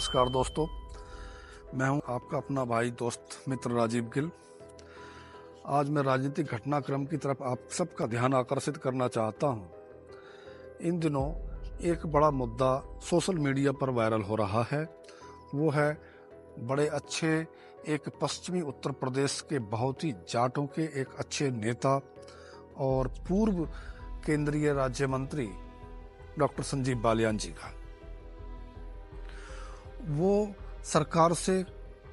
नमस्कार दोस्तों, मैं हूं आपका अपना भाई दोस्त मित्र राजीव गिल। आज मैं राजनीतिक घटनाक्रम की तरफ आप सबका ध्यान आकर्षित करना चाहता हूं। इन दिनों एक बड़ा मुद्दा सोशल मीडिया पर वायरल हो रहा है। वो है बड़े अच्छे एक पश्चिमी उत्तर प्रदेश के बहुत ही जाटों के एक अच्छे नेता और पूर्व केंद्रीय राज्य मंत्री डॉक्टर संजीव बालियान जी का। वो सरकार से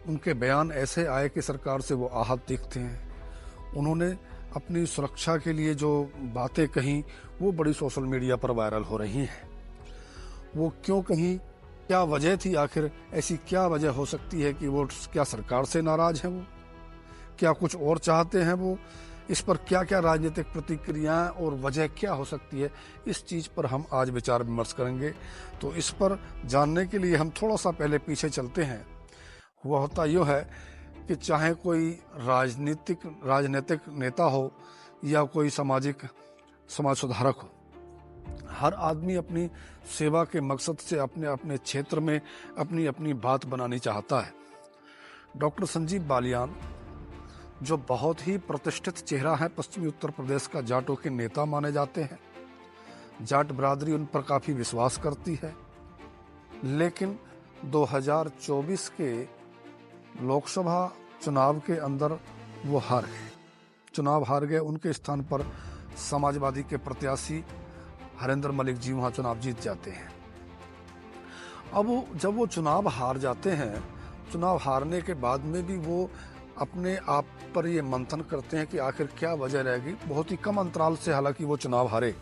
उनके बयान ऐसे आए कि सरकार से वो आहत दिखते हैं। उन्होंने अपनी सुरक्षा के लिए जो बातें कहीं वो बड़ी सोशल मीडिया पर वायरल हो रही हैं। वो क्यों कहीं, क्या वजह थी, आखिर ऐसी क्या वजह हो सकती है कि वो क्या सरकार से नाराज हैं, वो क्या कुछ और चाहते हैं, वो इस पर क्या क्या राजनीतिक प्रतिक्रियाएं और वजह क्या हो सकती है, इस चीज़ पर हम आज विचार विमर्श करेंगे। तो इस पर जानने के लिए हम थोड़ा सा पहले पीछे चलते हैं। हुआ होता यूँ है कि चाहे कोई राजनीतिक नेता हो या कोई समाज सुधारक हो, हर आदमी अपनी सेवा के मकसद से अपने अपने क्षेत्र में अपनी अपनी बात बनानी चाहता है। डॉक्टर संजीव बालियान जो बहुत ही प्रतिष्ठित चेहरा है पश्चिमी उत्तर प्रदेश का, जाटों के नेता माने जाते हैं। जाट बरादरी उन पर काफ़ी विश्वास करती है। लेकिन 2024 के लोकसभा चुनाव के अंदर वो चुनाव हार गए। उनके स्थान पर समाजवादी के प्रत्याशी हरेंद्र मलिक जी वहाँ चुनाव जीत जाते हैं। अब जब वो चुनाव हार जाते हैं, चुनाव हारने के बाद में भी वो अपने आप पर ये मंथन करते हैं कि आखिर क्या वजह रहेगी। बहुत ही कम अंतराल से हालांकि वो चुनाव हारे,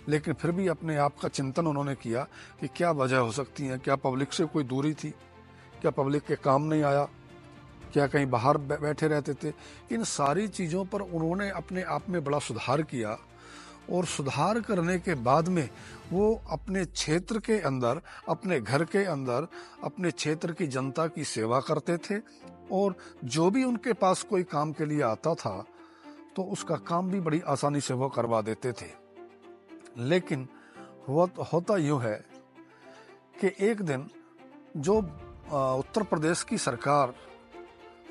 लेकिन फिर भी अपने आप का चिंतन उन्होंने किया कि क्या वजह हो सकती है। क्या पब्लिक से कोई दूरी थी, क्या पब्लिक के काम नहीं आया, क्या कहीं बाहर बैठे रहते थे। इन सारी चीज़ों पर उन्होंने अपने आप में बड़ा सुधार किया और सुधार करने के बाद में वो अपने क्षेत्र के अंदर, अपने घर के अंदर, अपने क्षेत्र की जनता की सेवा करते थे और जो भी उनके पास कोई काम के लिए आता था तो उसका काम भी बड़ी आसानी से वो करवा देते थे। लेकिन होता यूँ है कि एक दिन जो उत्तर प्रदेश की सरकार,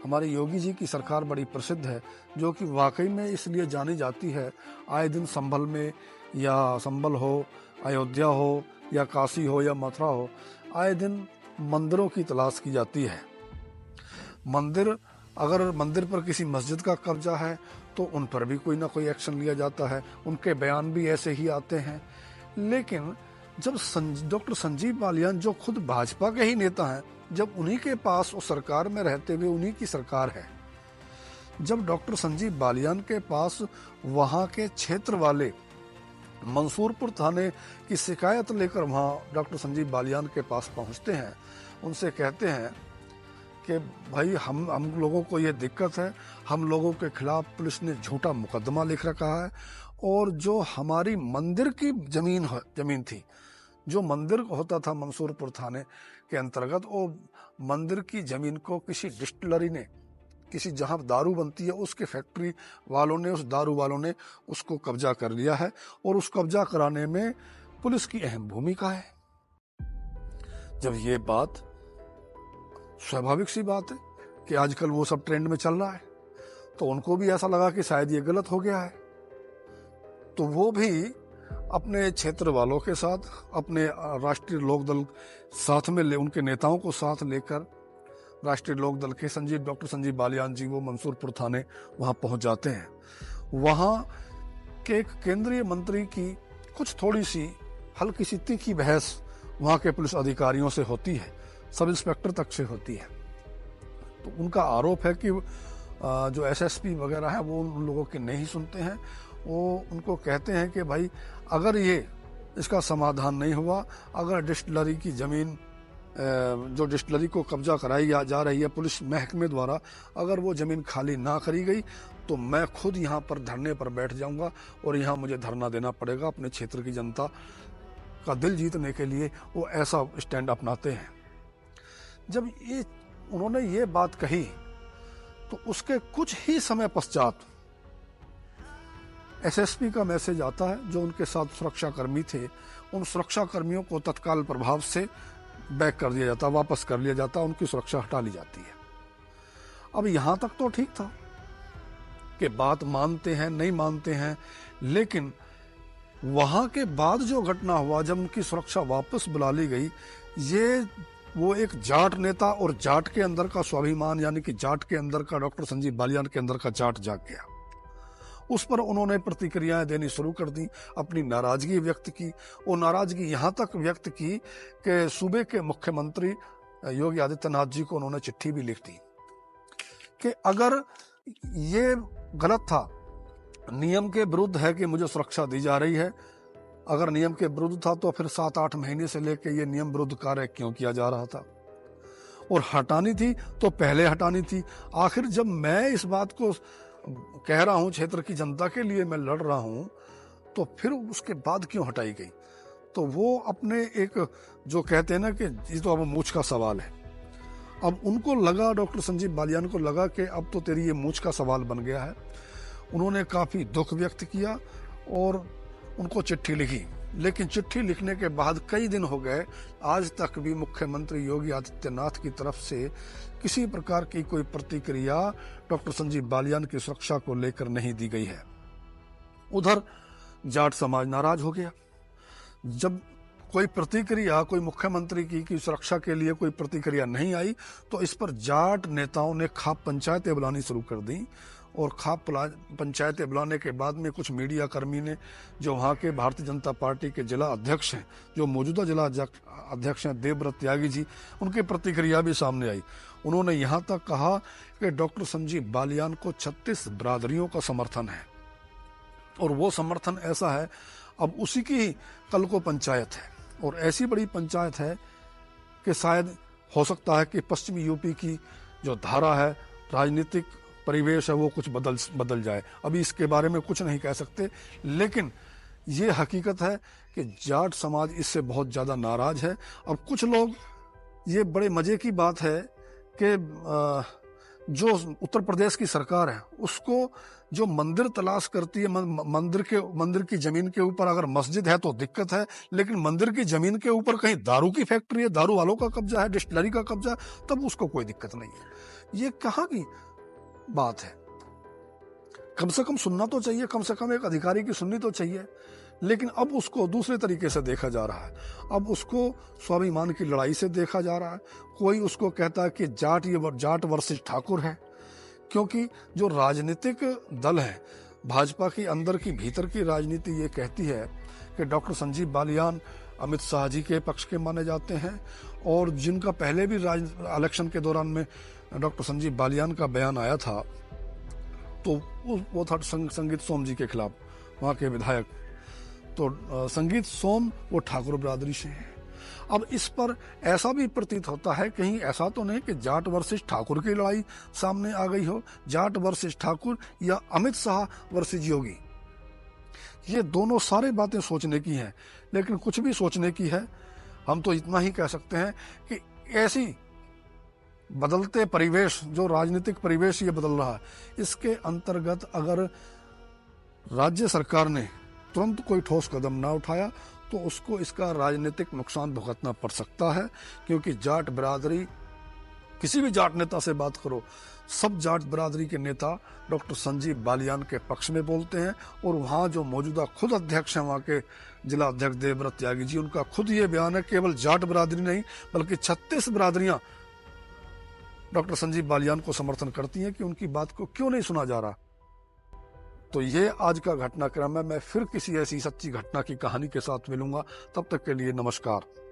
हमारे योगी जी की सरकार बड़ी प्रसिद्ध है, जो कि वाकई में इसलिए जानी जाती है, आए दिन संभल में या संभल हो, अयोध्या हो या काशी हो या मथुरा हो, आए दिन मंदिरों की तलाश की जाती है। अगर मंदिर पर किसी मस्जिद का कब्जा है तो उन पर भी कोई ना कोई एक्शन लिया जाता है, उनके बयान भी ऐसे ही आते हैं। लेकिन जब डॉक्टर संजीव बालियान जो खुद भाजपा के ही नेता हैं, जब उन्हीं के पास उस सरकार में रहते हुए उन्हीं की सरकार है, जब डॉक्टर संजीव बालियान के पास वहाँ के क्षेत्र वाले मंसूरपुर थाने की शिकायत लेकर वहाँ डॉक्टर संजीव बालियान के पास पहुँचते हैं, उनसे कहते हैं कि भाई हम लोगों को ये दिक्कत है, हम लोगों के खिलाफ पुलिस ने झूठा मुकदमा लिख रखा है और जो हमारी मंदिर की जमीन थी, जो मंदिर होता था मंसूरपुर थाने के अंतर्गत, वो मंदिर की जमीन को किसी डिस्टिलरी ने, किसी जहाँ दारू बनती है उसके फैक्ट्री वालों ने, उस दारू वालों ने उसको कब्जा कर लिया है और उस कब्जा कराने में पुलिस की अहम भूमिका है। जब ये बात, स्वाभाविक सी बात है कि आजकल वो सब ट्रेंड में चल रहा है, तो उनको भी ऐसा लगा कि शायद ये गलत हो गया है। तो वो भी अपने क्षेत्र वालों के साथ, अपने राष्ट्रीय लोकदल साथ में उनके नेताओं को साथ लेकर राष्ट्रीय लोकदल के डॉक्टर संजीव बालियान जी वो मंसूरपुर थाने वहाँ पहुँच जाते हैं। वहाँ के एक केंद्रीय मंत्री की कुछ थोड़ी सी हल्की सी तीखी बहस वहाँ के पुलिस अधिकारियों से होती है, सब इंस्पेक्टर तक से होती है। तो उनका आरोप है कि जो एसएसपी वगैरह हैं वो उन लोगों के नहीं सुनते हैं। वो उनको कहते हैं कि भाई अगर इसका समाधान नहीं हुआ, अगर डिस्टिलरी की ज़मीन, जो डिस्टिलरी को कब्जा कराई जा रही है पुलिस महकमे द्वारा, अगर वो ज़मीन खाली ना करी गई तो मैं खुद यहाँ पर धरने पर बैठ जाऊँगा और यहाँ मुझे धरना देना पड़ेगा। अपने क्षेत्र की जनता का दिल जीतने के लिए वो ऐसा स्टैंड अपनाते हैं। जब उन्होंने ये बात कही तो उसके कुछ ही समय पश्चात एसएसपी का मैसेज आता है। जो उनके साथ सुरक्षाकर्मी थे, उन सुरक्षाकर्मियों को तत्काल प्रभाव से बैक कर दिया जाता, वापस कर लिया जाता, उनकी सुरक्षा हटा ली जाती है। अब यहाँ तक तो ठीक था कि बात मानते हैं नहीं मानते हैं, लेकिन वहाँ के बाद जो घटना हुआ जब उनकी सुरक्षा वापस बुला ली गई, ये वो एक जाट नेता और जाट के अंदर का स्वाभिमान, यानी कि जाट के अंदर का, डॉक्टर संजीव बालियान के अंदर का जाट जाग गया। उस पर उन्होंने प्रतिक्रियाएं देनी शुरू कर दी, अपनी नाराजगी व्यक्त की, और नाराजगी यहाँ तक व्यक्त की कि सूबे के मुख्यमंत्री योगी आदित्यनाथ जी को उन्होंने चिट्ठी भी लिख दी कि अगर ये गलत था, नियम के विरुद्ध है कि मुझे सुरक्षा दी जा रही है, अगर नियम के विरुद्ध था तो फिर 7-8 महीने से लेकर ये नियम विरुद्ध कार्य क्यों किया जा रहा था, और हटानी थी तो पहले हटानी थी। आखिर जब मैं इस बात को कह रहा हूं, क्षेत्र की जनता के लिए मैं लड़ रहा हूं, तो फिर उसके बाद क्यों हटाई गई? तो वो अपने एक जो कहते हैं ना कि ये तो अब मूछ का सवाल है, अब उनको लगा, डॉक्टर संजीव बालियान को लगा कि अब तो तेरी ये मूछ का सवाल बन गया है। उन्होंने काफ़ी दुख व्यक्त किया और उनको चिट्ठी लिखी, लेकिन चिट्ठी लिखने के बाद कई दिन हो गए, आज तक भी मुख्यमंत्री योगी आदित्यनाथ की तरफ से किसी प्रकार की कोई प्रतिक्रिया डॉक्टर संजीव बालियान की सुरक्षा को लेकर नहीं दी गई है। उधर जाट समाज नाराज हो गया। जब कोई प्रतिक्रिया, कोई मुख्यमंत्री की सुरक्षा के लिए कोई प्रतिक्रिया नहीं आई, तो इस पर जाट नेताओं ने खाप पंचायतें बुलानी शुरू कर दी, और खाप पंचायतें बुलाने के बाद में कुछ मीडिया कर्मी ने, जो वहाँ के भारतीय जनता पार्टी के जिला अध्यक्ष हैं, जो मौजूदा जिला अध्यक्ष हैं देवव्रत त्यागी जी, उनकी प्रतिक्रिया भी सामने आई। उन्होंने यहाँ तक कहा कि डॉक्टर संजीव बालियान को 36 बिरादरियों का समर्थन है, और वो समर्थन ऐसा है, अब उसी की कल को पंचायत है, और ऐसी बड़ी पंचायत है कि शायद हो सकता है कि पश्चिमी यूपी की जो धारा है, राजनीतिक परिवेश है, वो कुछ बदल जाए। अभी इसके बारे में कुछ नहीं कह सकते, लेकिन ये हकीकत है कि जाट समाज इससे बहुत ज़्यादा नाराज है। अब कुछ लोग, ये बड़े मज़े की बात है कि जो उत्तर प्रदेश की सरकार है, उसको जो मंदिर तलाश करती है, मंदिर की जमीन के ऊपर अगर मस्जिद है तो दिक्कत है, लेकिन मंदिर की जमीन के ऊपर कहीं दारू की फैक्ट्री है, दारू वालों का कब्जा है, डिस्टिलरी का कब्जा, तब उसको कोई दिक्कत नहीं है। ये कहाँ की बात है? कम से कम सुनना तो चाहिए, कम से कम एक अधिकारी की सुननी तो चाहिए, लेकिन अब उसको दूसरे तरीके से देखा जा रहा है। अब उसको स्वाभिमान की लड़ाई से देखा जा रहा है। कोई उसको कहता है कि जाट वर्सेस ठाकुर है, क्योंकि जो राजनीतिक दल है, भाजपा की अंदर की भीतर की राजनीति ये कहती है कि डॉक्टर संजीव बालियान अमित शाह जी के पक्ष के माने जाते हैं, और जिनका पहले भी इलेक्शन के दौरान में डॉक्टर संजीव बालियान का बयान आया था, तो वो था संगीत सोम जी के खिलाफ, वहाँ के विधायक। तो संगीत सोम वो ठाकुर बिरादरी से हैं। अब इस पर ऐसा भी प्रतीत होता है, कहीं ऐसा तो नहीं कि जाट वर्सेस ठाकुर की लड़ाई सामने आ गई हो, जाट वर्सेस ठाकुर या अमित शाह वर्सेस योगी। ये दोनों सारे बातें सोचने की हैं, लेकिन कुछ भी सोचने की है। हम तो इतना ही कह सकते हैं कि ऐसी बदलते परिवेश, जो राजनीतिक परिवेश ये बदल रहा है, इसके अंतर्गत अगर राज्य सरकार ने तुरंत कोई ठोस कदम ना उठाया तो उसको इसका राजनीतिक नुकसान भुगतना पड़ सकता है। क्योंकि जाट बिरादरी, किसी भी जाट नेता से बात करो, सब जाट बिरादरी के नेता डॉक्टर संजीव बालियान के पक्ष में बोलते हैं, और वहाँ जो मौजूदा खुद अध्यक्ष हैं, वहाँ के जिला अध्यक्ष देवव्रत त्यागी जी, उनका खुद ये बयान है, केवल जाट बिरादरी नहीं बल्कि 36 बिरादरियां डॉक्टर संजीव बालियान को समर्थन करती हैं कि उनकी बात को क्यों नहीं सुना जा रहा। तो ये आज का घटनाक्रम है। मैं फिर किसी ऐसी सच्ची घटना की कहानी के साथ मिलूंगा, तब तक के लिए नमस्कार।